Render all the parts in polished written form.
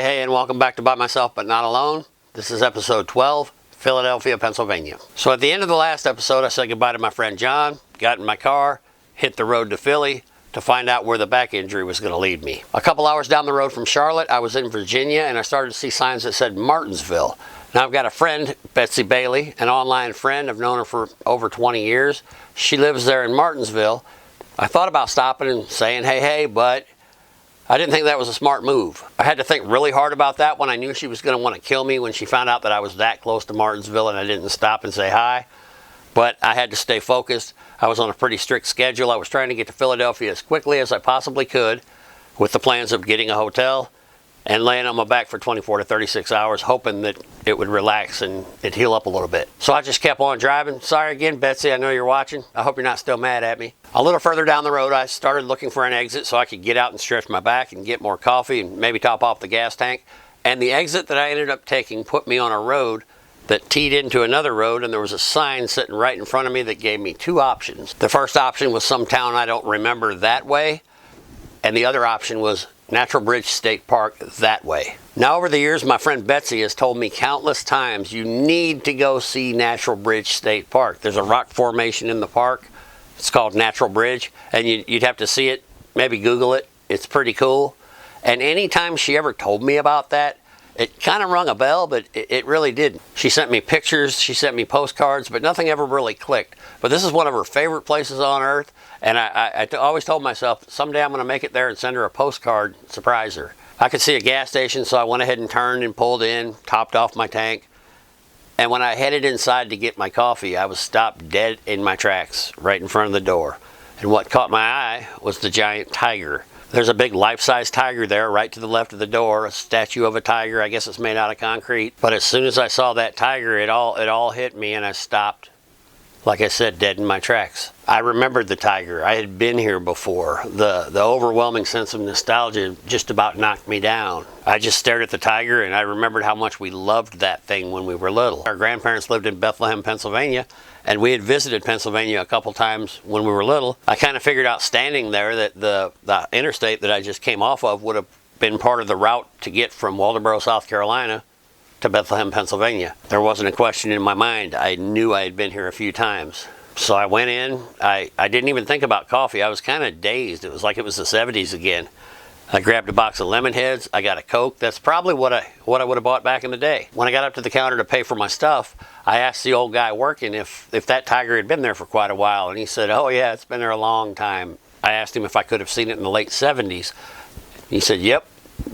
Hey, and welcome back to By Myself But Not Alone. This is episode 12, Philadelphia, Pennsylvania. So at the end of the last episode, I said goodbye to my friend John, got in my car, hit the road to Philly to find out where the back injury was going to lead me. A couple hours down the road from Charlotte, I was in Virginia, and I started to see signs that said Martinsville. Now I've got a friend, Betsy Bailey, an online friend. I've known her for over 20 years. She lives there in Martinsville. I thought about stopping and saying, hey, but I didn't think that was a smart move. I had to think really hard about that when I knew she was going to want to kill me when she found out that I was that close to Martinsville and I didn't stop and say hi. But I had to stay focused. I was on a pretty strict schedule. I was trying to get to Philadelphia as quickly as I possibly could with the plans of getting a hotel and laying on my back for 24 to 36 hours, hoping that it would relax and it'd heal up a little bit. So I just kept on driving. Sorry again, Betsy, I know you're watching. I hope you're not still mad at me. A little further down the road, I started looking for an exit so I could get out and stretch my back and get more coffee and maybe top off the gas tank. And the exit that I ended up taking put me on a road that teed into another road, and there was a sign sitting right in front of me that gave me two options. The first option was some town I don't remember that way, and the other option was Natural Bridge State Park that way. Now over the years, my friend Betsy has told me countless times, you need to go see Natural Bridge State Park. There's a rock formation in the park. It's called Natural Bridge, and you'd have to see it, maybe Google it. It's pretty cool. And anytime she ever told me about that, it kind of rung a bell, but it really didn't. She sent me pictures, she sent me postcards, but nothing ever really clicked. But this is one of her favorite places on earth, and I always told myself, someday I'm going to make it there and send her a postcard, surprise her. I could see a gas station, so I went ahead and turned and pulled in, topped off my tank. And when I headed inside to get my coffee, I was stopped dead in my tracks, right in front of the door. And what caught my eye was the giant tiger. There's a big life-size tiger there right to the left of the door, a statue of a tiger. I guess it's made out of concrete. But as soon as I saw that tiger, it all hit me, and I stopped, like I said, dead in my tracks. I remembered the tiger. I had been here before. The overwhelming sense of nostalgia just about knocked me down. I just stared at the tiger, and I remembered how much we loved that thing when we were little. Our grandparents lived in Bethlehem, Pennsylvania, and we had visited Pennsylvania a couple times when we were little. I kind of figured out standing there that the interstate that I just came off of would have been part of the route to get from Waldoboro, South Carolina to Bethlehem, Pennsylvania. There wasn't a question in my mind. I knew I had been here a few times. So I went in. I didn't even think about coffee. I was kind of dazed. It was like it was the 70s again. I grabbed a box of lemon heads. I got a Coke. That's probably what I would have bought back in the day. When I got up to the counter to pay for my stuff, I asked the old guy working if that tiger had been there for quite a while, and he said, oh yeah, it's been there a long time. I asked him if I could have seen it in the late 70s. He said, yep,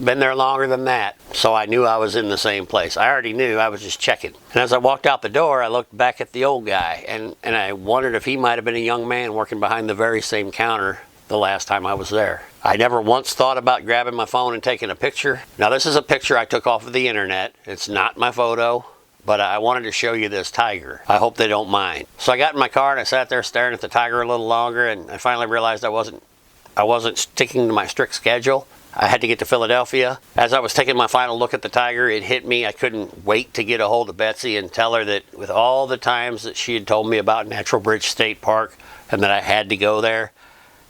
been there longer than that. So I knew I was in the same place. I already knew. I was just checking. And as I walked out the door, I looked back at the old guy, and I wondered if he might have been a young man working behind the very same counter the last time I was there. I never once thought about grabbing my phone and taking a picture. Now this is a picture I took off of the internet. It's not my photo, but I wanted to show you this tiger. I hope they don't mind. So I got in my car and I sat there staring at the tiger a little longer, and I finally realized I wasn't sticking to my strict schedule. I had to get to Philadelphia. As I was taking my final look at the tiger, it hit me. I couldn't wait to get a hold of Betsy and tell her that with all the times that she had told me about Natural Bridge State Park and that I had to go there,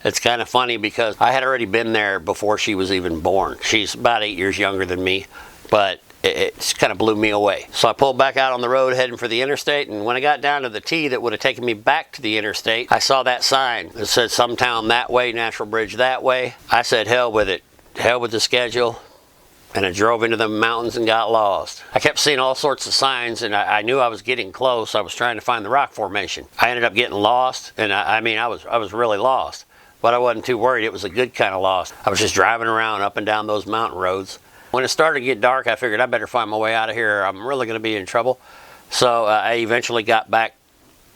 it's kind of funny because I had already been there before she was even born. She's about 8 years younger than me, but it kind of blew me away. So I pulled back out on the road heading for the interstate, and when I got down to the T that would have taken me back to the interstate, I saw that sign that said some town that way, Natural Bridge that way. I said, hell with it. Hell with the schedule. And I drove into the mountains and got lost. I kept seeing all sorts of signs, and I knew I was getting close. I was trying to find the rock formation. I ended up getting lost, and I was really lost. But I wasn't too worried. It was a good kind of lost. I was just driving around up and down those mountain roads. When it started to get dark, I figured I better find my way out of here. I'm really going to be in trouble. So I eventually got back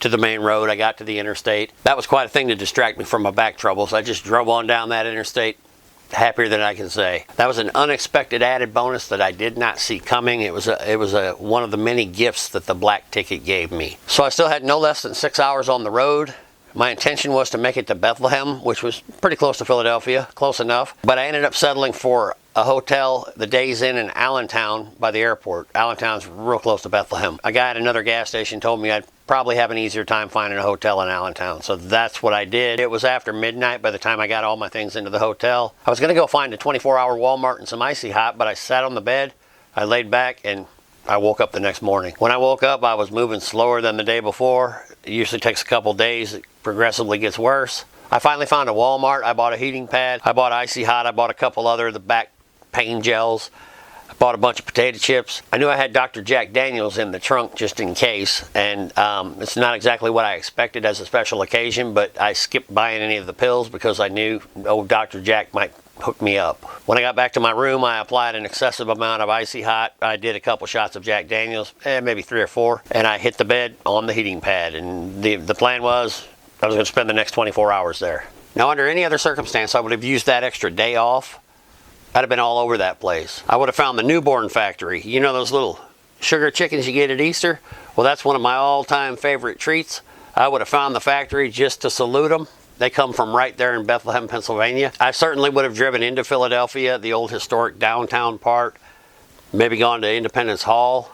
to the main road. I got to the interstate. That was quite a thing to distract me from my back troubles. I just drove on down that interstate, happier than I can say. That was an unexpected added bonus that I did not see coming. It was one of the many gifts that the black ticket gave me. So I still had no less than 6 hours on the road. My intention was to make it to Bethlehem, which was pretty close to Philadelphia, close enough. But I ended up settling for a hotel, the Days Inn Allentown by the airport. Allentown's real close to Bethlehem. A guy at another gas station told me I'd probably have an easier time finding a hotel in Allentown. So that's what I did. It was after midnight by the time I got all my things into the hotel. I was going to go find a 24-hour Walmart and some Icy Hot, but I sat on the bed, I laid back, and I woke up the next morning. When I woke up, I was moving slower than the day before. It usually takes a couple days. It progressively gets worse. I finally found a Walmart. I bought a heating pad. I bought Icy Hot. I bought a couple other of the back pain gels. I bought a bunch of potato chips. I knew I had Dr. Jack Daniels in the trunk just in case, and it's not exactly what I expected as a special occasion, but I skipped buying any of the pills because I knew old Dr. Jack might hook me up. When I got back to my room, I applied an excessive amount of Icy Hot. I did a couple shots of Jack Daniels, maybe 3 or 4, and I hit the bed on the heating pad, and the plan was I was going to spend the next 24 hours there. Now, under any other circumstance, I would have used that extra day off. I'd have been all over that place. I would have found the newborn factory. You know those little sugar chickens you get at Easter? Well, that's one of my all-time favorite treats. I would have found the factory just to salute them. They come from right there in Bethlehem, Pennsylvania. I certainly would have driven into Philadelphia, the old historic downtown part, maybe gone to Independence Hall,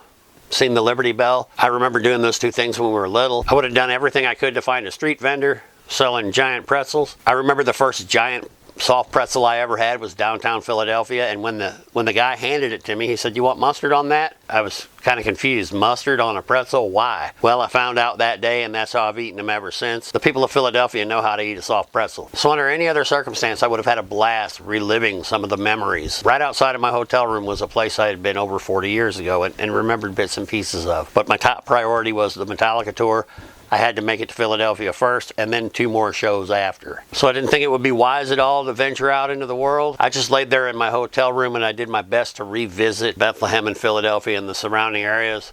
seen the Liberty Bell. I remember doing those two things when we were little. I would have done everything I could to find a street vendor selling giant pretzels. I remember the first giant soft pretzel I ever had was downtown Philadelphia, and when the guy handed it to me, he said, "You want mustard on that?" I was kind of confused. Mustard on a pretzel? Why? Well, I found out that day, and that's how I've eaten them ever since. The people of Philadelphia know how to eat a soft pretzel. So under any other circumstance, I would have had a blast reliving some of the memories. Right outside of my hotel room was a place I had been over 40 years ago and remembered bits and pieces of. But my top priority was the Metallica tour. I had to make it to Philadelphia first, and then 2 more shows after. So I didn't think it would be wise at all to venture out into the world. I just laid there in my hotel room, and I did my best to revisit Bethlehem and Philadelphia and the surrounding areas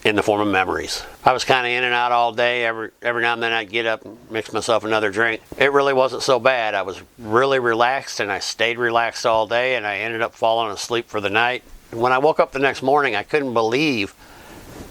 in the form of memories. I was kind of in and out all day. Every now and then I'd get up and mix myself another drink. It really wasn't so bad. I was really relaxed, and I stayed relaxed all day, and I ended up falling asleep for the night. When I woke up the next morning, I couldn't believe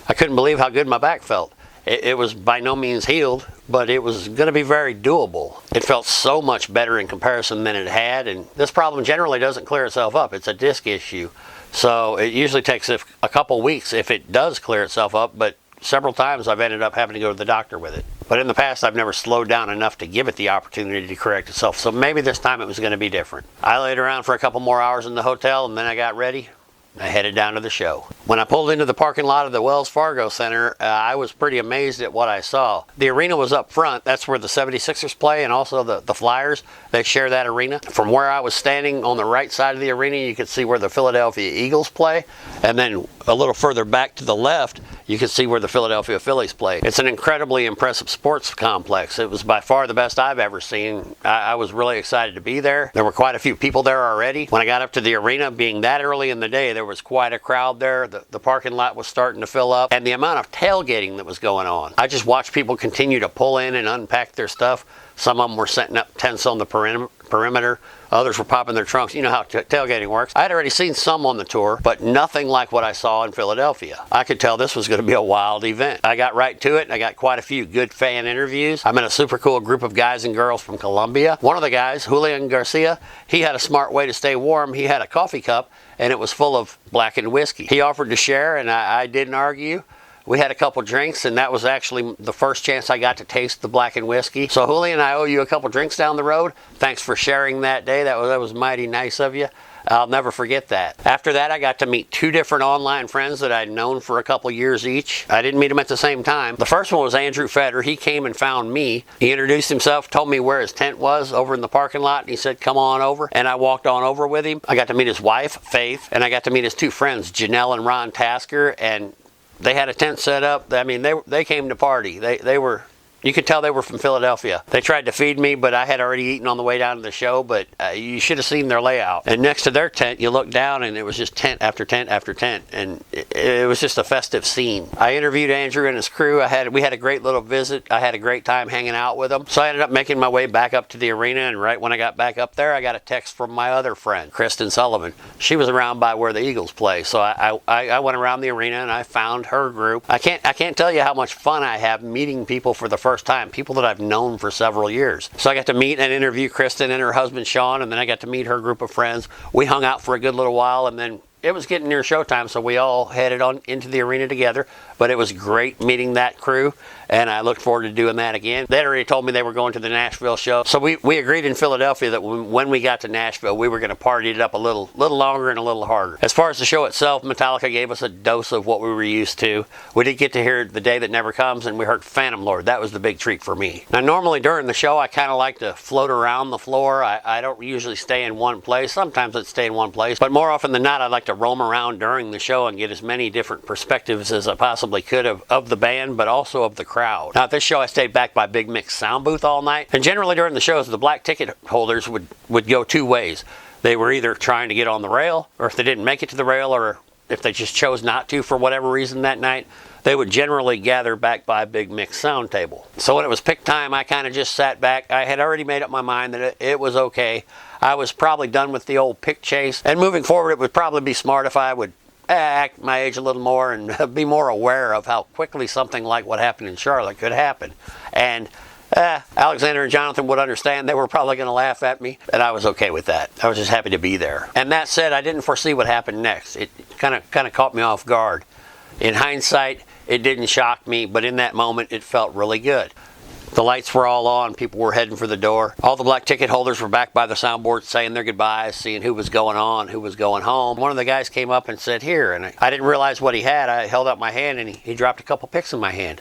how good my back felt. It was by no means healed, but it was going to be very doable. It felt so much better in comparison than it had, and this problem generally doesn't clear itself up. It's a disc issue, so it usually takes a couple weeks if it does clear itself up, but several times I've ended up having to go to the doctor with it. But in the past, I've never slowed down enough to give it the opportunity to correct itself, so maybe this time it was going to be different. I laid around for a couple more hours in the hotel, and then I got ready. I headed down to the show. When I pulled into the parking lot of the Wells Fargo Center, I was pretty amazed at what I saw. The arena was up front. That's where the 76ers play, and also the Flyers. They share that arena. From where I was standing on the right side of the arena, you could see where the Philadelphia Eagles play. And then a little further back to the left, you could see where the Philadelphia Phillies play. It's an incredibly impressive sports complex. It was by far the best I've ever seen. I was really excited to be there. There were quite a few people there already. When I got up to the arena, being that early in the day, there was quite a crowd there. The parking lot was starting to fill up, and the amount of tailgating that was going on. I just watched people continue to pull in and unpack their stuff. Some of them were setting up tents on the perimeter. Others were popping their trunks. You know how tailgating works. I had already seen some on the tour, but nothing like what I saw in Philadelphia. I could tell this was going to be a wild event. I got right to it, and I got quite a few good fan interviews. I met a super cool group of guys and girls from Colombia. One of the guys, Julian Garcia, he had a smart way to stay warm. He had a coffee cup, and it was full of Blackened whiskey. He offered to share, and I didn't argue. We had a couple drinks, and that was actually the first chance I got to taste the Blackened whiskey. So Julian, I owe you a couple drinks down the road. Thanks for sharing that day. That was mighty nice of you. I'll never forget that. After that, I got to meet 2 different online friends that I'd known for a couple years each. I didn't meet them at the same time. The first one was Andrew Feder. He came and found me. He introduced himself, told me where his tent was over in the parking lot, and he said, "Come on over." And I walked on over with him. I got to meet his wife, Faith, and I got to meet his 2 friends, Janelle and Ron Tasker, and they had a tent set up. I mean, they came to party. They were, you could tell they were from Philadelphia. They tried to feed me, but I had already eaten on the way down to the show, but you should have seen their layout. And next to their tent, you look down, and it was just tent after tent after tent, and it was just a festive scene. I interviewed Andrew and his crew. We had a great little visit. I had a great time hanging out with them. So I ended up making my way back up to the arena, and right when I got back up there, I got a text from my other friend, Kristen Sullivan. She was around by where the Eagles play, so I went around the arena, and I found her group. I can't tell you how much fun I have meeting people for the first time, people that I've known for several years. So I got to meet and interview Kristen and her husband Sean, and then I got to meet her group of friends. We hung out for a good little while, and then it was getting near showtime, so we all headed on into the arena together. But it was great meeting that crew, and I look forward to doing that again. They already told me they were going to the Nashville show, so we agreed in Philadelphia that when we got to Nashville, we were going to party it up a little longer and a little harder. As far as the show itself, Metallica gave us a dose of what we were used to. We did get to hear The Day That Never Comes, and we heard Phantom Lord. That was the big treat for me. Now, normally during the show, I kind of like to float around the floor. I don't usually stay in one place. Sometimes I'd stay in one place, but more often than not, I like to roam around during the show and get as many different perspectives as I possibly could of the band, but also of the crowd. Now, at this show, I stayed back by Big Mick's sound booth all night, and generally during the shows, the black ticket holders would go two ways. They were either trying to get on the rail, or if they didn't make it to the rail, or if they just chose not to for whatever reason that night, they would generally gather back by Big Mick's sound table. So when it was pick time, I kind of just sat back. I had already made up my mind that it was okay. I was probably done with the old pick chase, and moving forward, it would probably be smart if I would act my age a little more and be more aware of how quickly something like what happened in Charlotte could happen. And Alexander and Jonathan would understand. They were probably going to laugh at me, and I was okay with that. I was just happy to be there. And that said, I didn't foresee what happened next. It kind of caught me off guard. In hindsight, it didn't shock me, but in that moment, it felt really good. The lights were all on. People were heading for the door. All the black ticket holders were back by the soundboard saying their goodbyes, seeing who was going on, who was going home. One of the guys came up and said, "Here," and I didn't realize what he had. I held out my hand, and he dropped a couple picks in my hand.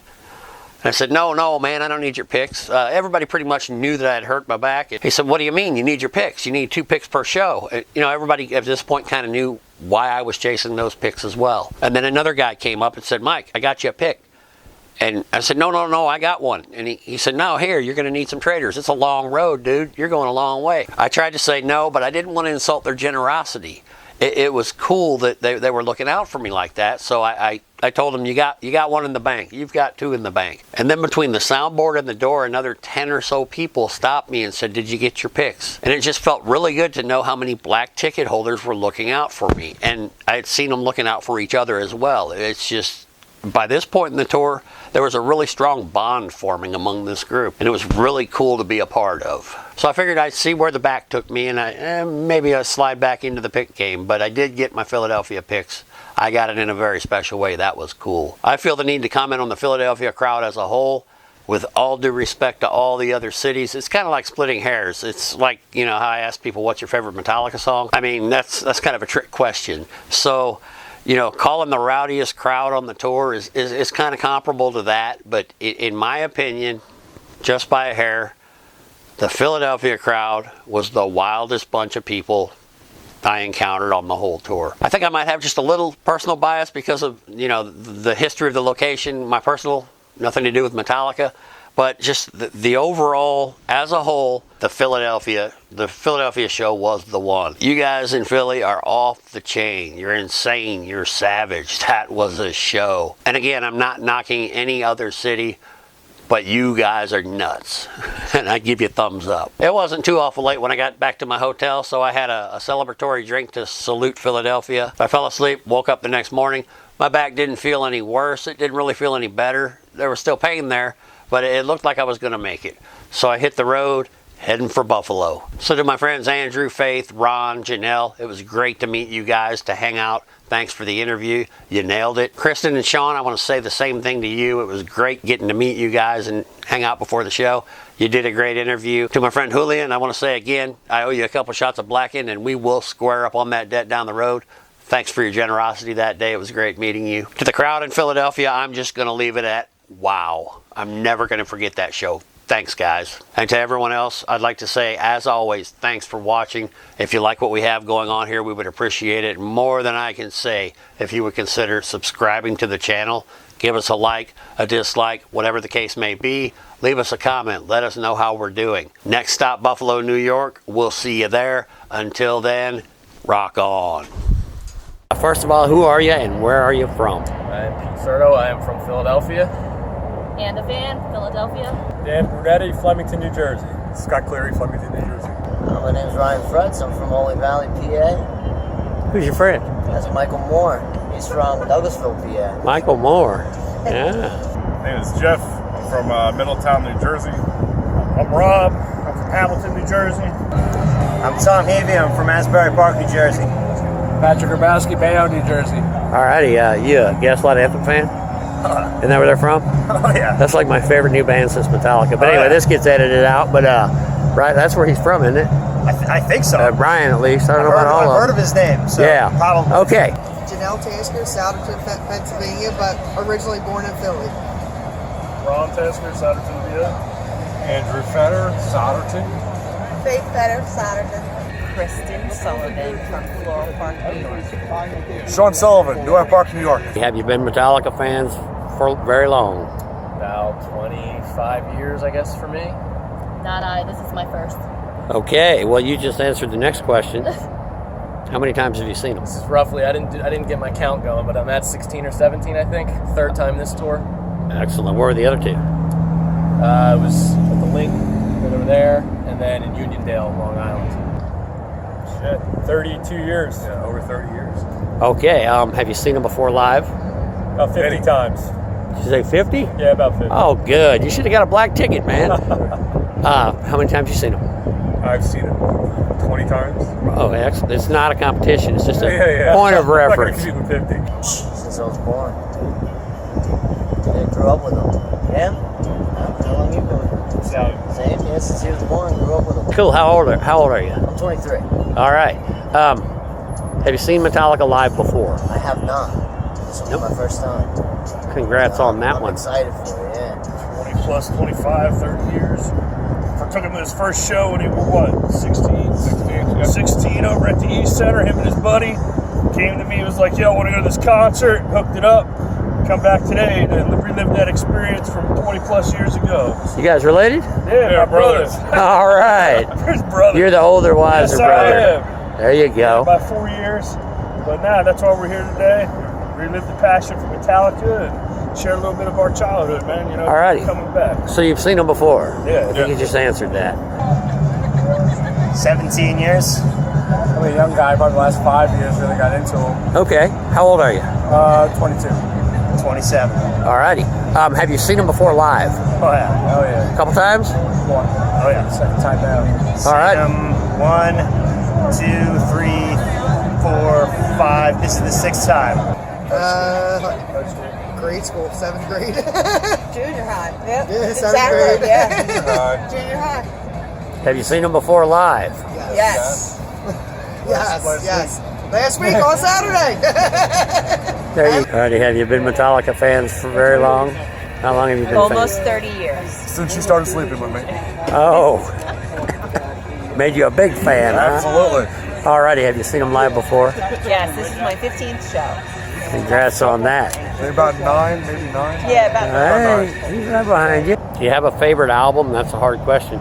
And I said, no, man, I don't need your picks. Everybody pretty much knew that I had hurt my back. He said, "What do you mean? You need your picks? You need 2 picks per show." Everybody at this point kind of knew why I was chasing those picks as well. And then another guy came up and said, "Mike, I got you a pick." And I said, no, I got one. And he said, "No, here, you're going to need some traders. It's a long road, dude. You're going a long way." I tried to say no, but I didn't want to insult their generosity. It was cool that they were looking out for me like that. So I told them, you got one in the bank. You've got 2 in the bank. And then between the soundboard and the door, another 10 or so people stopped me and said, "Did you get your picks?" And it just felt really good to know how many black ticket holders were looking out for me. And I had seen them looking out for each other as well. It's just, by this point in the tour, there was a really strong bond forming among this group, and it was really cool to be a part of. So I figured I'd see where the back took me, and maybe I'd slide back into the pick game, but I did get my Philadelphia picks. I got it in a very special way. That was cool. I feel the need to comment on the Philadelphia crowd as a whole. With all due respect to all the other cities, it's kind of like splitting hairs. It's like, how I ask people, what's your favorite Metallica song? I mean, that's kind of a trick question. So, calling the rowdiest crowd on the tour is kind of comparable to that. But in my opinion, just by a hair, the Philadelphia crowd was the wildest bunch of people I encountered on the whole tour. I think I might have just a little personal bias because of, the history of the location, my personal, nothing to do with Metallica. But just the overall, as a whole, the Philadelphia show was the one. You guys in Philly are off the chain. You're insane. You're savage. That was a show. And again, I'm not knocking any other city, but you guys are nuts. And I give you a thumbs up. It wasn't too awful late when I got back to my hotel, so I had a celebratory drink to salute Philadelphia. I fell asleep, woke up the next morning. My back didn't feel any worse. It didn't really feel any better. There was still pain there, but it looked like I was going to make it. So I hit the road, heading for Buffalo. So to my friends Andrew, Faith, Ron, Janelle, it was great to meet you guys, to hang out. Thanks for the interview. You nailed it. Kristen and Sean, I want to say the same thing to you. It was great getting to meet you guys and hang out before the show. You did a great interview. To my friend Julian, I want to say again, I owe you a couple shots of Blackened, and we will square up on that debt down the road. Thanks for your generosity that day. It was great meeting you. To the crowd in Philadelphia, I'm just going to leave it at wow. I'm never going to forget that show. Thanks, guys. And to everyone else, I'd like to say, as always, thanks for watching. If you like what we have going on here, we would appreciate it more than I can say if you would consider subscribing to the channel. Give us a like, a dislike, whatever the case may be. Leave us a comment. Let us know how we're doing. Next stop, Buffalo, New York. We'll see you there. Until then, rock on. First of all, who are you and where are you from? I'm Pete Serto. I am from Philadelphia. Anna Van, Philadelphia. Dan Brunetti, Flemington, New Jersey. Scott Cleary, Flemington, New Jersey. My name's Ryan Fretz. I'm from Holy Valley, PA. Who's your friend? That's Michael Moore. He's from Douglasville, PA. Michael Moore. Yeah. My name is Jeff. I'm from Middletown, New Jersey. I'm Rob. I'm from Hamilton, New Jersey. I'm Tom Havey. I'm from Asbury Park, New Jersey. Patrick Grabowski, Bayonne, New Jersey. Alrighty, you a Gaslight Anthem fan? Isn't that where they're from? Oh, yeah. That's like my favorite new band since Metallica. But anyway, this gets edited out. But right, that's where he's from, isn't it? I think so. Brian, at least. I don't know about all I've of heard them. of his name. So Yeah. Probably. Okay. Janelle Tasker, Souderton, Pennsylvania, but originally born in Philly. Ron Tasker, Souderton, VA. Andrew Fetter, Souderton. Faith Fetter, Souderton. Kristen Sullivan from Floral Park, New York. Sean Sullivan, Newark Park, New York. Have you been Metallica fans for very long? About 25 years, I guess, for me. Not I. This is my first. Okay. Well, you just answered the next question. How many times have you seen them? This is roughly, I didn't get my count going, but I'm at 16 or 17, I think. Third time this tour. Excellent. Where are the other two? I was at the Link over there, and then in Uniondale, Long Island. Shit, 32 years. Yeah, over 30 years. Okay. Have you seen them before live? About 50 times. Did you say 50? Yeah, about 50. Oh, good. You should have got a black ticket, man. How many times have you seen them? I've seen it 20 times. Oh, excellent. It's not a competition. It's just a Yeah. point of I'm not gonna reference. give you 50. Since I was born. I grew up with him. Yeah? How long you been with him? Same, yeah, since he was born, grew up with him. Cool. How old are you? I'm 23. All right. Have you seen Metallica live before? I have not. This will be my first time. Congrats on that I'm one. excited for it, yeah. 20 plus 25, 30 years. I took him to his first show when he was, what, 16? 16 over at the East Center. Him and his buddy came to me. He was like, yo, I want to go to this concert. Hooked it up. Come back today and relive that experience from 20 plus years ago. You guys related? Yeah, my brothers. All right. His brother. You're the older, wiser Yes, brother. I am. There you go. About 4 years. But that's why we're here today. Relive the passion for Metallica and share a little bit of our childhood, man. You know, Alrighty. coming back. So you've seen them before? Yeah. I think you just answered that. 17 years. I'm a young guy, probably the last 5 years really got into them. Okay. How old are you? 22. 27. Alrighty. Have you seen them before live? Oh, yeah. Oh, yeah. A couple times? One. Oh, yeah. Second time down. All right. 1, 2, 3, 4, 5. This is the 6th time. Grade school, 7th grade. Junior high. Yep. Yeah, 7th Exactly. grade. Yeah. Junior high. Have you seen them before live? Yes. Yes. Last week on Saturday. Alrighty. Have you been Metallica fans for very long? How long have you been Almost fans? 30 years. Since you started sleeping with me. Oh. Made you a big fan, huh? Absolutely. Alrighty. Have you seen them live before? Yes, this is my 15th show. Congrats on that. Maybe about 9, maybe 9. Yeah, about Hey, he's right behind you. Do you have a favorite album? That's a hard question.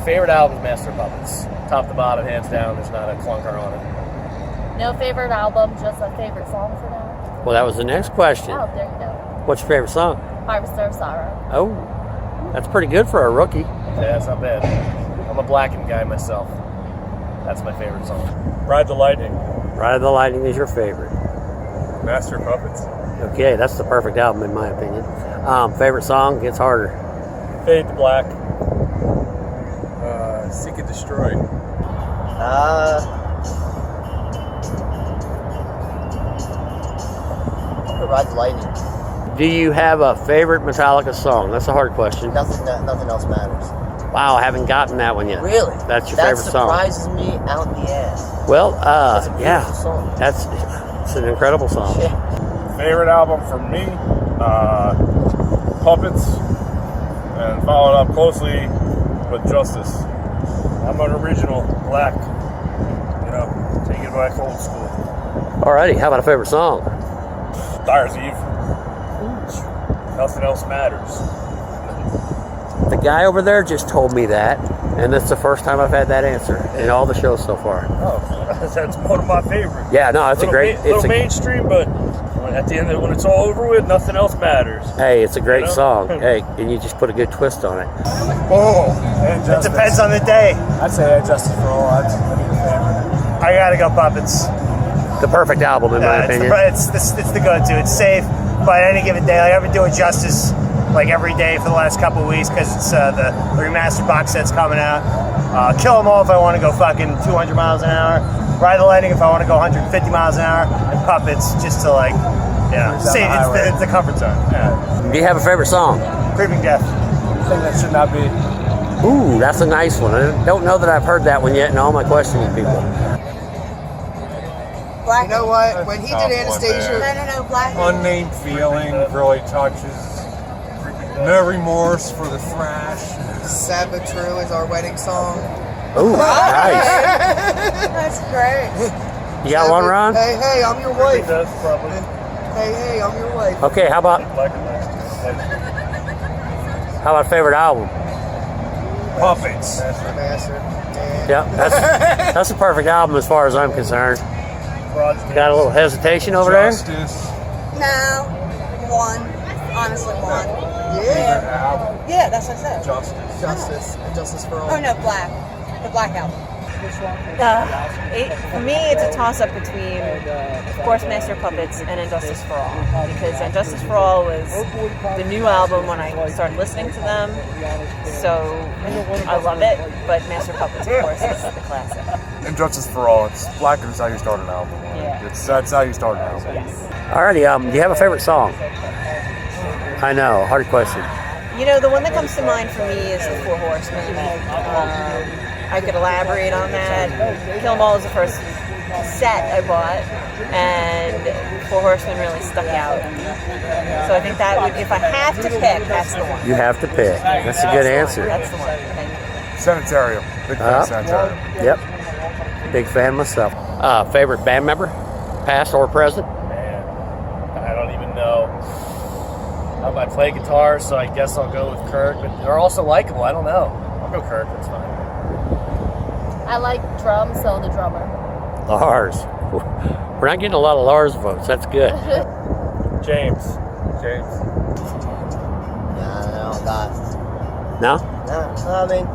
Favorite album is Master of Puppets. Top to bottom, hands down. There's not a clunker on it. No favorite album, just a favorite song for now. Well, that was the next question. Oh, there you go. What's your favorite song? Harvester of Sorrow. Oh, that's pretty good for a rookie. Yeah, that's not bad. I'm a Blackened guy myself. That's my favorite song. Ride the Lightning. Ride of the Lightning is your favorite. Master of Puppets. Okay, that's the perfect album in my opinion. Favorite song gets harder. Fade to Black. Seek and Destroy. Ride the Lightning. Do you have a favorite Metallica song? That's a hard question. Nothing else matters. Wow, I haven't gotten that one yet. Really? That's your favorite song? That surprises me out the ass. Well, That's a beautiful yeah, song. it's an incredible song. Yeah. Favorite album for me, Puppets, and followed up closely with Justice. I'm an original Black, take it back old school. Alrighty, how about a favorite song? Dyer's Eve. Nothing else matters. The guy over there just told me that, and that's the first time I've had that answer in all the shows so far. Oh, that's one of my favorites. Yeah, no, it's a great. Little mainstream, but at the end, when it's all over with, nothing else matters. Hey, it's a great You know? song. Hey, and you just put a good twist on it. Oh, It depends on the day. I'd say Justice for All. That's my favorite. I gotta go Puppets. The perfect album in my opinion. It's the go-to. It's safe, but any given day, like I've been doing Justice like every day for the last couple of weeks because it's the remastered box set's coming out. Kill 'em all if I want to go fucking 200 miles an hour. Ride the Lightning if I want to go 150 miles an hour. And Puppets just to like, see, it's the comfort zone. Yeah. Do you have a favorite song? Creeping Death. Thing that should not be. Ooh, that's a nice one. I don't know that I've heard that one yet in all my questioning people. You know what? When he did Anastasia, No, Blackened. Unnamed Feeling really touches. No Remorse for the Thrash. Sad But True is our wedding song. Ooh, nice. That's great. You got one, Ron? Hey, hey, I'm your wife. That's probably. Hey, hey, I'm your wife. Okay, how about favorite album? Puppets. Master. Yeah, that's a perfect album as far as I'm concerned. Got a little hesitation over Justice. No, one. Honestly, one. Yeah. Yeah, that's what I said. Justice. Justice. And Justice for All. Oh no, Black. The Black Album. For me, it's a toss-up between, of course, Master of Puppets and Injustice for All, because Injustice for All was the new album when I started listening to them, so I love it, but Master of Puppets, of course, is the classic. Injustice for All. It's Blackened is how you start an album. Yeah. That's how you start an album. Yes. Alrighty, do you have a favorite song? I know, hard question. You know, the one that comes to mind for me is the Four Horsemen. I could elaborate on that. Kill 'Em All is the first set I bought, and Four Horsemen really stuck out. So I think that would, if I have to pick, that's the one. You have to pick. That's a good answer. That's the one. Thank you. Sanitarium. Big fan of Sanitarium. Yep. Big fan myself. Favorite band member, past or present? Man, I don't even know. I play guitar, so I guess I'll go with Kirk. But they're also likable. I don't know. I'll go Kirk. That's fine. I like drums, so the drummer. Lars. We're not getting a lot of Lars votes. That's good. James. No, God. No? No, I mean,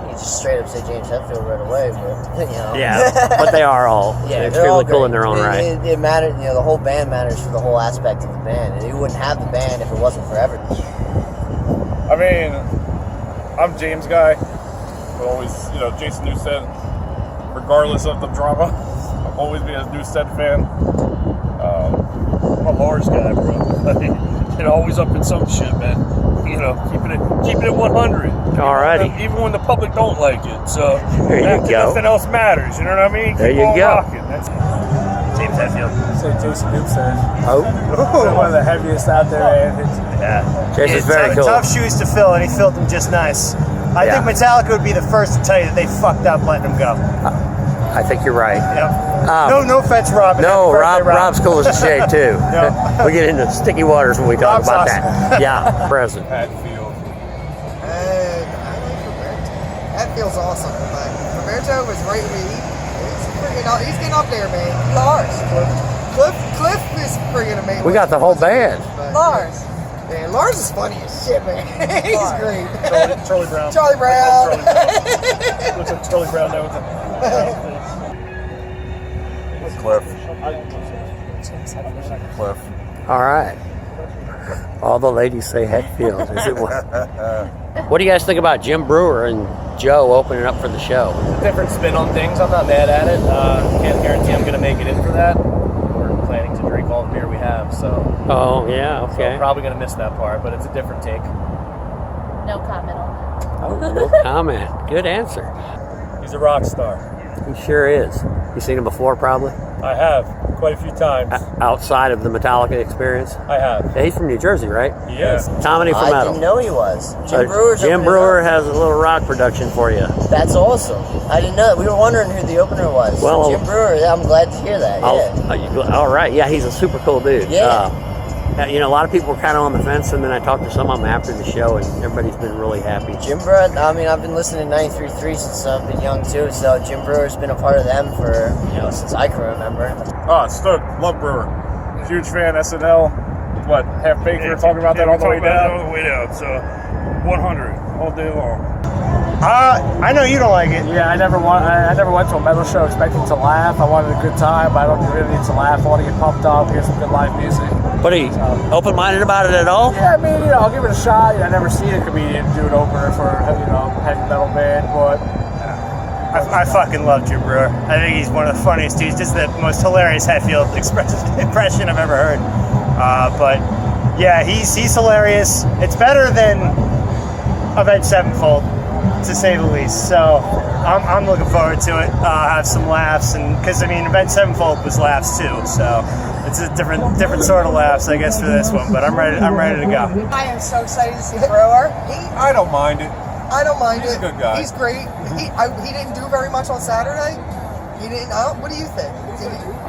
you just straight up say James Hetfield right away, but, you know. Yeah, but they are all they're extremely all cool great. in their own right. It matters, you know, the whole band matters for the whole aspect of the band. And you wouldn't have the band if it wasn't for everything. I mean, I'm James guy. But always, you know, Jason Newsted, regardless of the drama, I've always been a Newsted fan. I'm a Lars guy, bro. You know, always up in some shit, man. You know, keeping it 100. Alrighty. Even when the public don't like it. So There you go. nothing else matters. You know what I mean? There Keep you on go. rocking. That's James Hetfield. Say Jason Newsted. Oh, One of the heaviest out there, man. Yeah. Jason's It's very cool. tough shoes to fill, and he filled them just nice. I Yeah. think Metallica would be the first to tell you that they fucked up letting him go. I think you're right. Yep. No offense, Rob. No, Happy birthday, Rob's cool as a shade too. Yeah. We get into sticky waters when we talk Rob's about awesome. that. Yeah, present. Hatfield. That feels awesome. But Roberto was right with me. He's getting up there, man. Lars. Cliff is friggin' amazing. We got the whole band. Lars. Man, Lars is funny as shit, man. He's great. Charlie Brown. Charlie Brown. Looks like Charlie Brown now with Cliff. All right. All the ladies say Hetfield. Is it what do you guys think about Jim Brewer and Joe opening up for the show? Different spin on things. I'm not mad at it. Can't guarantee I'm going to make it in for that. We're planning to drink all the beer we have, so. Oh, yeah, So okay. I'm probably going to miss that part, but it's a different take. No comment on that. Oh, no comment. Good answer. He's a rock star. He sure is. You seen him before, probably? I have, quite a few times. Outside of the Metallica experience? I have. Yeah, he's from New Jersey, right? He is. Comedy for I Metal. didn't know he was. Jim Brewer's Jim opening Brewer up. has a little rock production for you. That's awesome. I didn't know that. We were wondering who the opener was. Well, Jim Brewer, I'm glad to hear that. Yeah. All right. Yeah, he's a super cool dude. Yeah. You know, a lot of people were kind of on the fence, and then I talked to some of them after the show, and everybody's been really happy. Jim Brewer, I mean, I've been listening to 93.3 since I've been young too, so Jim Brewer's been a part of them for, you know, since I can remember. Oh, stoked. Love Brewer. Huge fan. SNL. What, Half Baked? We were talking about that all the way down? All the way down. So, 100 all day long. I know you don't like it. Yeah, I never went to a metal show expecting to laugh. I wanted a good time, but I don't really need to laugh. I want to get pumped up, hear some good live music. What are you, open-minded about it at all? Yeah, I mean, I'll give it a shot. I never seen a comedian do an opener for, heavy metal band, but I fucking love Drew Brewer. I think he's one of the funniest dudes. Just the most hilarious Hetfield impression I've ever heard. But yeah, he's hilarious. It's better than Avenged Sevenfold, to say the least. So I'm looking forward to it. Have some laughs, and because Avenged Sevenfold was laughs too. So it's a different sort of laughs, I guess, for this one. But I'm ready to go. I am so excited to see Brewer. I don't mind it. I don't mind He's it. a good guy. He's great. He didn't do very much on Saturday. He didn't. What do you think?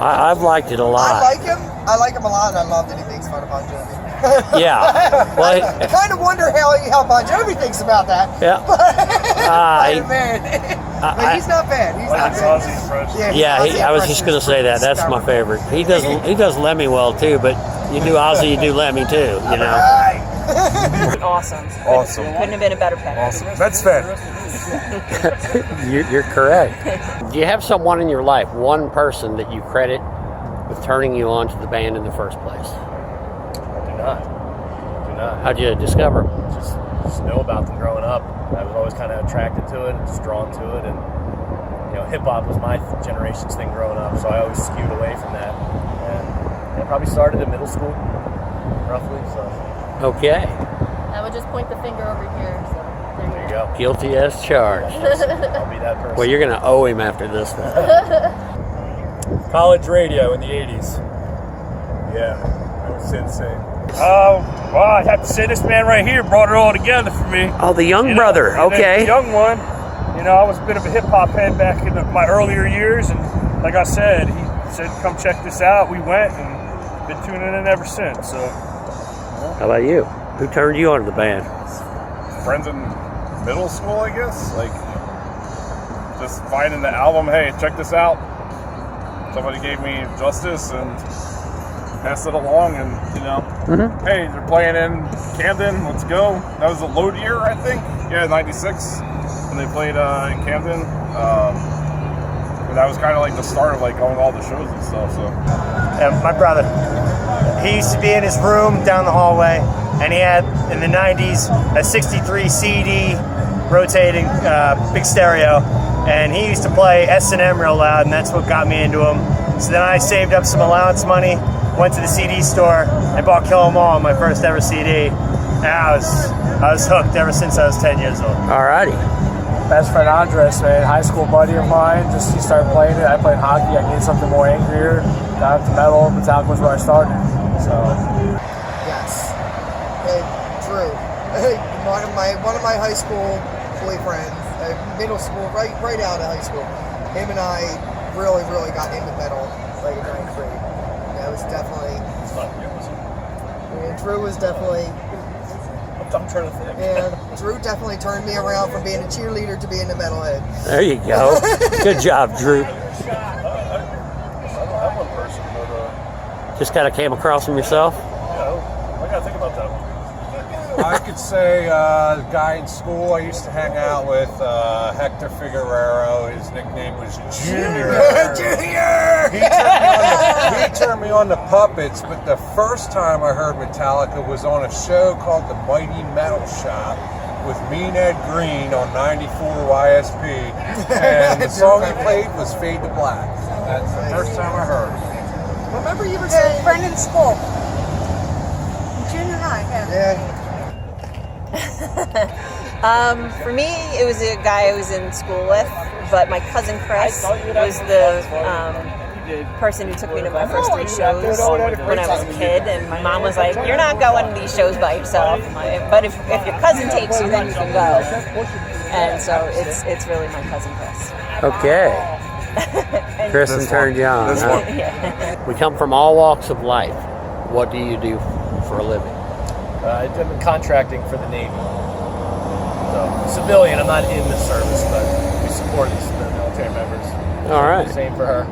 I've liked it a lot. I like him. I like him a lot, and I love that he makes fun of Bon Jovi. Yeah. Well, I kind of wonder how Bon Jovi thinks about that. Yeah. Man. But he's not bad. He's not That's bad. Ozzy's impression. Yeah, I was just going to say that. That's my favorite. He does Lemmy well too, but you do Ozzy, you do Lemmy too. You know. Awesome. Awesome. Couldn't have been a better pick. Awesome. Mets fan. You're correct. Do you have someone in your life, one person that you credit with turning you on to the band in the first place? I do not. How'd you discover them? Just know about them growing up. I was always kind of attracted to it and just drawn to it, and hip hop was my generation's thing growing up, so I always skewed away from that. And it probably started in middle school, roughly. So Okay. I would just point the finger over here. So there you go. Guilty as charged. I'll be that person. Well, you're going to owe him after this then. College radio in the 80s. Yeah, that was insane. Well, I have to say this man right here brought it all together for me. Oh, the young brother. Okay. The young one. I was a bit of a hip hop head back in my earlier years, and like I said, he said, "Come check this out." We went and been tuning in ever since. So, How about you? Who turned you on to the band? Friends in middle school, I guess. Like, just finding the album. Hey, check this out. Somebody gave me Justice and passed it along, and hey, they're playing in Camden. Let's go. That was a load year, I think. Yeah, '96, when they played in Camden. And that was kind of like the start of like going to all the shows and stuff. So, Yeah, my brother. He used to be in his room down the hallway, and he had, in the 90s, a 63 CD rotating big stereo, and he used to play S&M real loud, and that's what got me into him. So then I saved up some allowance money, went to the CD store, and bought Kill 'Em All, my first ever CD, and I was hooked ever since I was 10 years old. Alrighty. Best friend Andres, man, high school buddy of mine. He started playing it. I played hockey. I needed something more angrier. Got into metal. Metallica was where I started. So. Yes. Hey, Drew. One of my high school boyfriends, middle school, right out of high school. Him and I really got into metal like in 9th grade. That was definitely. Drew was definitely. I'm trying to think. Yeah, Drew definitely turned me around from being a cheerleader to being a metalhead. There you go. Good job, Drew. I don't have one person, but Just kind of came across them yourself? I gotta think about that one. I could say the guy in school I used to hang out with, Hector Figueroa. His nickname was Junior. Junior! He turned me on to Puppets, but the first time I heard Metallica was on a show called The Mighty Metal Shop with Mean Ed Green on 94 YSP, and the song he played was Fade to Black. That's the first time I heard it. Remember you were saying friend in school. Junior high, yeah. For me, it was a guy I was in school with, but my cousin Chris was the person who took me to my first 3 shows when I was a kid, and my mom was like, "You're not going to these shows by yourself, but if your cousin takes you, then you can go." And so it's really my cousin Chris. Okay. Kristen turned you on. Huh? We come from all walks of life. What do you do for a living? I'm in contracting for the Navy. So, civilian, I'm not in the service, but we support the military members. All right. Same for her.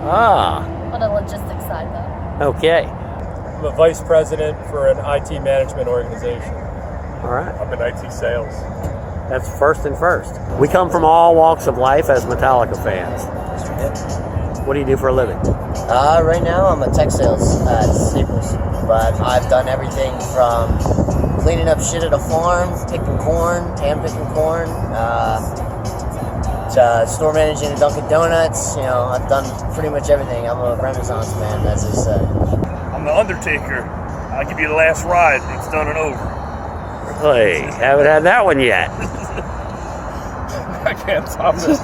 Ah. On the logistics side, though. Okay. I'm a vice president for an IT management organization. All right. I'm in IT sales. That's first and first. We come from all walks of life as Metallica fans. What do you do for a living? Right now I'm a tech sales at Staples, but I've done everything from cleaning up shit at a farm, picking corn, hand picking corn, to store managing at Dunkin' Donuts. You know, I've done pretty much everything. I'm a Renaissance man, as they say. I'm the Undertaker. I'll give you the last ride. It's done and over. Hey, haven't had that one yet. I can't top this.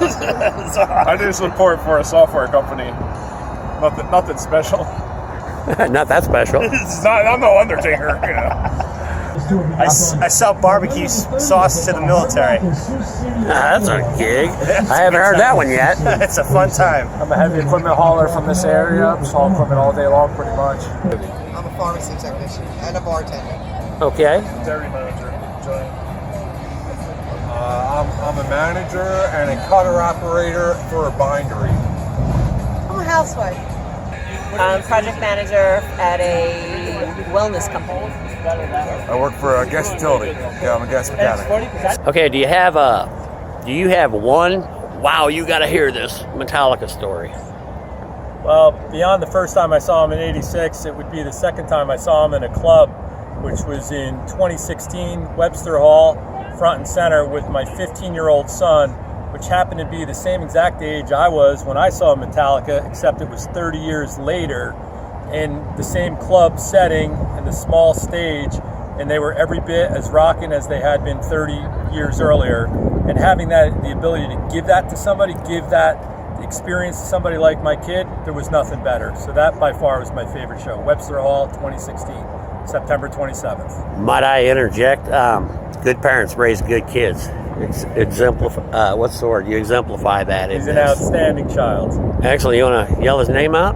I do support for a software company. Nothing special. Not that special. I'm no Undertaker. You know. I sell barbecue sauce to the military. That's a gig. I haven't heard that one yet. It's a fun time. I'm a heavy equipment hauler from this area. I'm hauling equipment all day long, pretty much. I'm a pharmacy technician and a bartender. Okay. Dairy manager. I'm a manager and a cutter operator for a bindery. I'm a housewife. I'm project manager at a wellness company. I work for a gas utility. Yeah, I'm a gas mechanic. Okay, do you have one, wow, you gotta hear this Metallica story? Well, beyond the first time I saw him in '86, it would be the second time I saw him in a club, which was in 2016, Webster Hall, front and center with my 15-year-old son, which happened to be the same exact age I was when I saw Metallica, except it was 30 years later in the same club setting and the small stage, and they were every bit as rocking as they had been 30 years earlier. And having that, the ability to give that to somebody, give that experience to somebody like my kid, there was nothing better. So that by far was my favorite show. Webster Hall, 2016, September 27th. Might I interject? Good parents raise good kids. Exemplify. What's the word? You exemplify that. He's an outstanding child. Excellent. You want to yell his name out?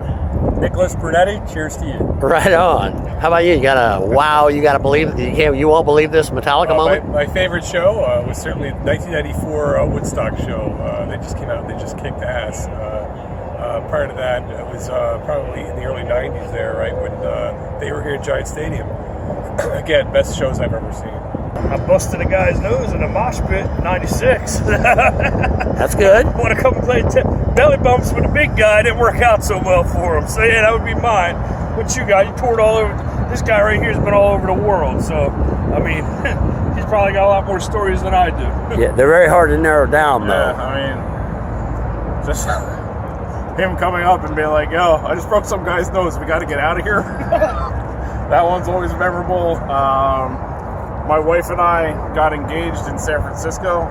Nicholas Brunetti, cheers to you. Right on. How about you? You gotta believe. You won't believe this Metallica moment. My favorite show was certainly the 1994 Woodstock show. They just came out. They just kicked ass. Prior to that, it was probably in the early 90s there, right, when they were here at Giant Stadium. Again, best shows I've ever seen. I busted a guy's nose in a mosh pit in '96. That's good. Want to come and play belly bumps with a big guy? Didn't work out so well for him. So yeah, that would be mine. What you got? You toured all over. This guy right here has been all over the world. So I mean, he's probably got a lot more stories than I do. Yeah, they're very hard to narrow down, though. Yeah, I mean, just him coming up and being like, "Yo, I just broke some guy's nose. We got to get out of here." That one's always memorable. My wife and I got engaged in San Francisco.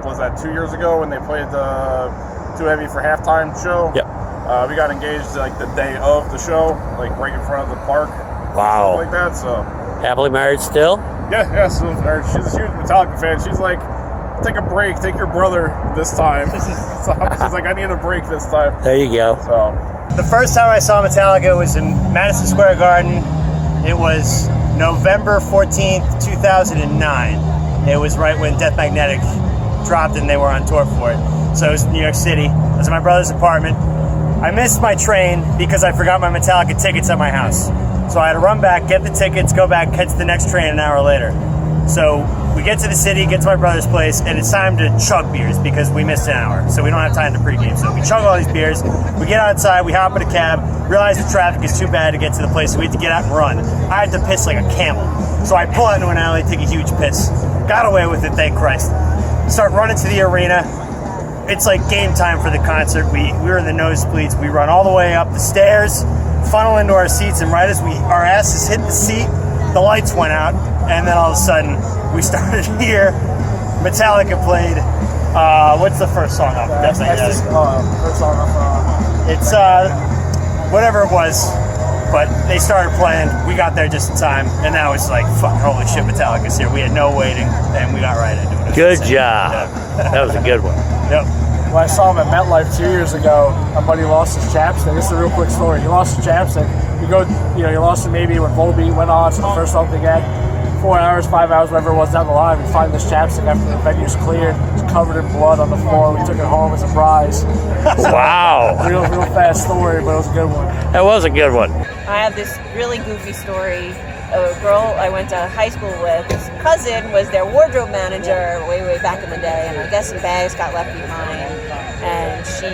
Was that 2 years ago when they played the Too Heavy for Halftime show? Yep. We got engaged like the day of the show, like right in front of the park. Wow. Like that. So. Happily married still? Yeah. So she's a huge Metallica fan. She's like, take a break. Take your brother this time. So she's like, I need a break this time. There you go. So. The first time I saw Metallica was in Madison Square Garden. It was November 14th, 2009. It was right when Death Magnetic dropped and they were on tour for it. So it was in New York City. I was in my brother's apartment. I missed my train because I forgot my Metallica tickets at my house. So I had to run back, get the tickets, go back, catch the next train an hour later. So we get to the city, get to my brother's place, and it's time to chug beers because we missed an hour. So we don't have time to pregame. So we chug all these beers. We get outside, we hop in a cab, realize the traffic is too bad to get to the place, so we have to get out and run. I had to piss like a camel. So I pull out into an alley, take a huge piss. Got away with it, thank Christ. Start running to the arena. It's like game time for the concert. We were in the nosebleeds. We run all the way up the stairs, funnel into our seats, and right as our asses hit the seat, the lights went out, and then all of a sudden, we started here. Metallica played. What's the first song off? First song off. It's whatever it was, but they started playing. We got there just in time, and now it's like, fuck, holy shit, Metallica's here. We had no waiting, and we got right into it. Good job. Yeah. That was a good one. Yep. When I saw him at MetLife 2 years ago, my buddy lost his chapstick. This is a real quick story. He lost his chapstick. He lost it maybe when Volbeat went on, so the first song they had. 4 hours, 5 hours, whatever it was down the line, we find this chapstick after the venue's cleared. It's covered in blood on the floor. We took it home as a prize. Wow. real fast story, but it was a good one. That was a good one. I have this really goofy story. A girl I went to high school with, his cousin was their wardrobe manager way back in the day, and I guess some bags got left behind, and she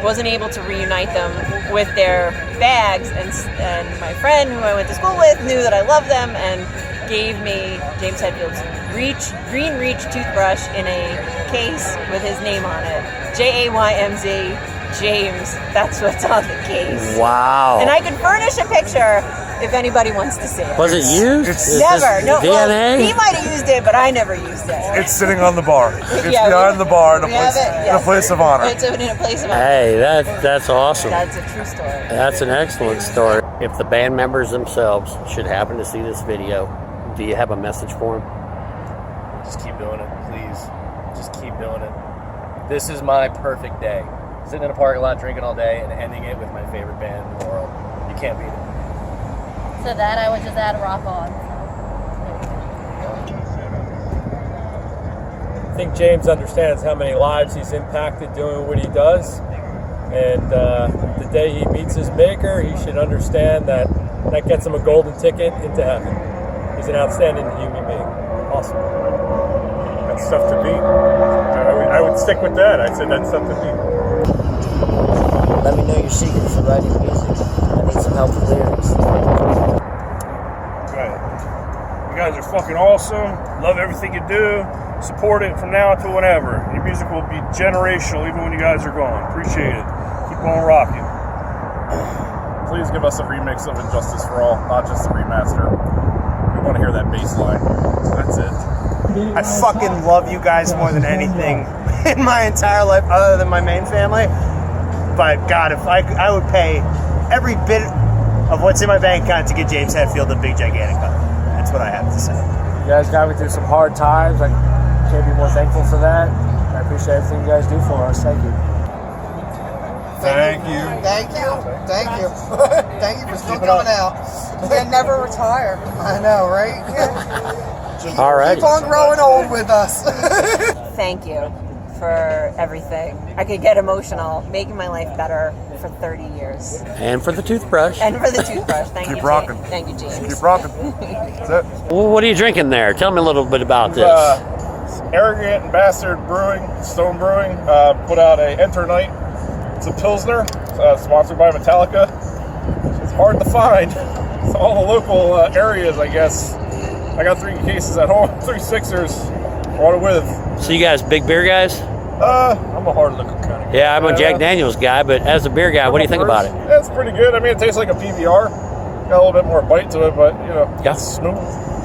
wasn't able to reunite them with their bags, and my friend who I went to school with knew that I loved them and gave me James Hetfield's Green Reach toothbrush in a case with his name on it. Jaymz, James. That's what's on the case. Wow. And I could furnish a picture if anybody wants to see it. Was it used? Never. No. DNA? Well, he might have used it, but I never used it. It's sitting on the bar. It's Yeah, behind the bar in a we have place, it, in yes. a place of honor. It's in a place of honor. Hey, that's awesome. That's a true story. That's an excellent story. If the band members themselves should happen to see this video, do you have a message for them? Just keep doing it, please. Just keep doing it. This is my perfect day. Sitting in a parking lot, drinking all day, and ending it with my favorite band in the world. You can't beat it. So that I would just add rock on. I think James understands how many lives he's impacted doing what he does. And the day he meets his maker, he should understand that that gets him a golden ticket into heaven. He's an outstanding human being. Awesome. That's tough to beat. I would stick with that. I said that's tough to beat. Let me know your secret for writing music. I need some help with lyrics. Right. You guys are fucking awesome. Love everything you do. Support it from now until whenever. Your music will be generational even when you guys are gone. Appreciate it. Keep on rocking. Please give us a remix of Injustice for All, not just a remaster. We want to hear that bass line. That's it. I fucking love you guys more than anything in my entire life, other than my main family. But God, if I would pay every bit of what's in my bank account to get James Hetfield a big gigantic hug. That's what I have to say. You guys got me through some hard times. I can't be more thankful for that. I appreciate everything you guys do for us. Thank you. Thank you. Thank you. Thank you. Thank you for still coming out. And never retire. I know, right? All right. Keep on growing old with us. Thank you for everything. I could get emotional, making my life better for 30 years. And for the toothbrush. And for the toothbrush. Thank you. Keep rocking. Thank you, James. Keep rocking. That's it. Well, what are you drinking there? Tell me a little bit about this. Arrogant and Bastard Brewing, Stone Brewing, put out a Enter Night. It's a Pilsner, sponsored by Metallica. It's hard to find. It's all the local areas, I guess. I got 3 cases at home, 3 Sixers, brought it with. So you guys big beer guys? I'm a hard liquor kind of guy. Yeah, I'm a Jack Daniels guy, but as a beer guy, what do you think about it? Yeah, it's pretty good. I mean, it tastes like a PBR. Got a little bit more bite to it, but, you know, Yeah. it's smooth.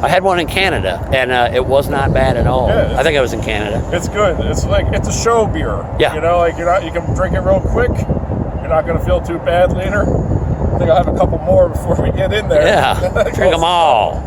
I had one in Canada, and it was not bad at all. Yeah, I think I was in Canada. It's good. It's a show beer. Yeah. You know, like you can drink it real quick. You're not gonna feel too bad later. I think I'll have a couple more before we get in there. Yeah, drink them all.